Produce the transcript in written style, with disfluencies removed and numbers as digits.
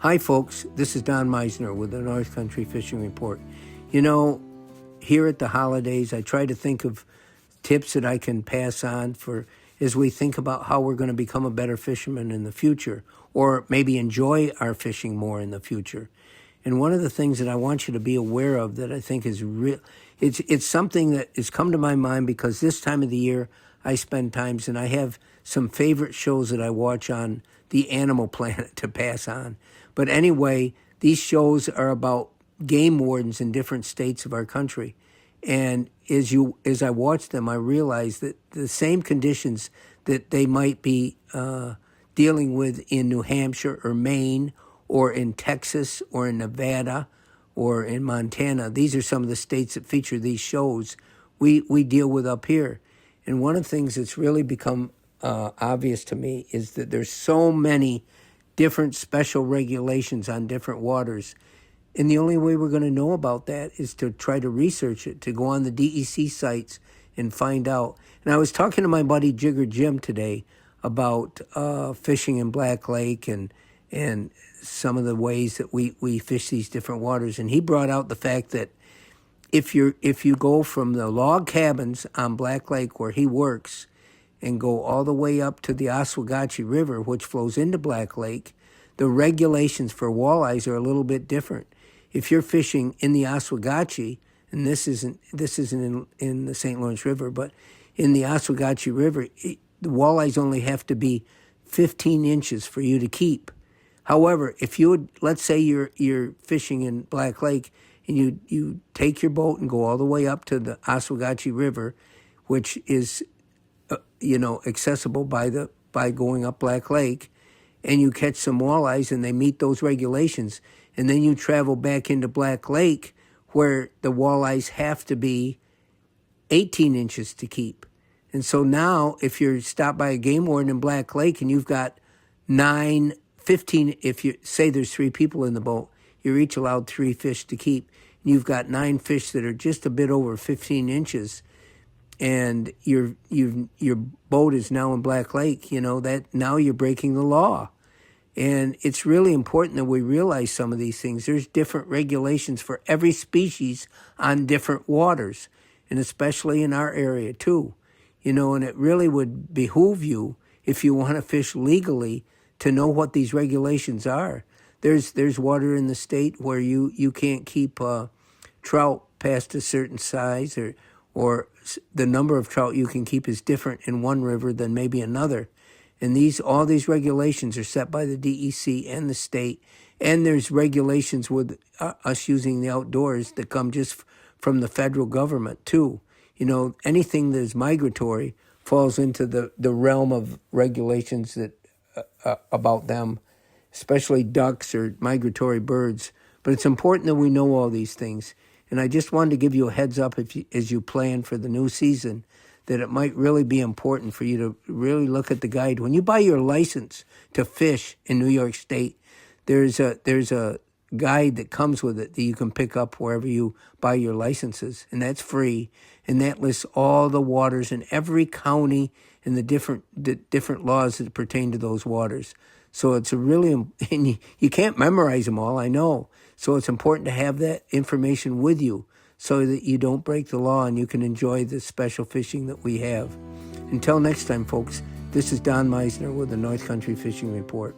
Hi, folks. This is Don Meissner with the North Country Fishing Report. You know, here at the holidays, I try to think of tips that I can pass on for as we think about how we're going to become a better fisherman in the future, or maybe enjoy our fishing more in the future. And one of the things that I want you to be aware of that I think is real, it's something that has come to my mind because this time of the year I spend times and I have some favorite shows that I watch on the Animal Planet to pass on. But anyway, these shows are about game wardens in different states of our country. And as I watch them, I realize that the same conditions that they might be dealing with in New Hampshire or Maine or in Texas or in Nevada or in Montana, these are some of the states that feature these shows we deal with up here. And one of the things that's really become obvious to me is that there's so many different special regulations on different waters. And the only way we're going to know about that is to try to research it, to go on the DEC sites and find out. And I was talking to my buddy Jigger Jim today about fishing in Black Lake and some of the ways that we fish these different waters. And he brought out the fact that if you go from the log cabins on Black Lake where he works and go all the way up to the Oswegatchie River, which flows into Black Lake, the regulations for walleyes are a little bit different. If you're fishing in the Oswegatchie, and this isn't in the St. Lawrence River, but in the Oswegatchie River, the walleyes only have to be 15 inches for you to keep. However, if you would, let's say you're fishing in Black Lake and you take your boat and go all the way up to the Oswegatchie River, which is accessible by going up Black Lake, and you catch some walleyes and they meet those regulations, and then you travel back into Black Lake where the walleyes have to be 18 inches to keep. And so now if you're stopped by a game warden in Black Lake and you've got 15, if you say there's 3 people in the boat, you're each allowed 3 fish to keep. And you've got 9 fish that are just a bit over 15 inches. And your boat is now in Black Lake, that now you're breaking the law. And it's really important that we realize some of these things. There's different regulations for every species on different waters, and especially in our area too. And it really would behoove you, if you want to fish legally, to know what these regulations are. There's water in the state where you can't keep trout past a certain size, or the number of trout you can keep is different in one river than maybe another. And all these regulations are set by the DEC and the state. And there's regulations with us using the outdoors that come just from the federal government too. Anything that is migratory falls into the realm of regulations that about them, especially ducks or migratory birds. But it's important that we know all these things. And I just wanted to give you a heads up as you plan for the new season, that it might really be important for you to really look at the guide. When you buy your license to fish in New York State, there's a guide that comes with it that you can pick up wherever you buy your licenses, and that's free. And that lists all the waters in every county and the different laws that pertain to those waters. So it's and you can't memorize them all, I know. So it's important to have that information with you so that you don't break the law and you can enjoy the special fishing that we have. Until next time, folks, this is Don Meissner with the North Country Fishing Report.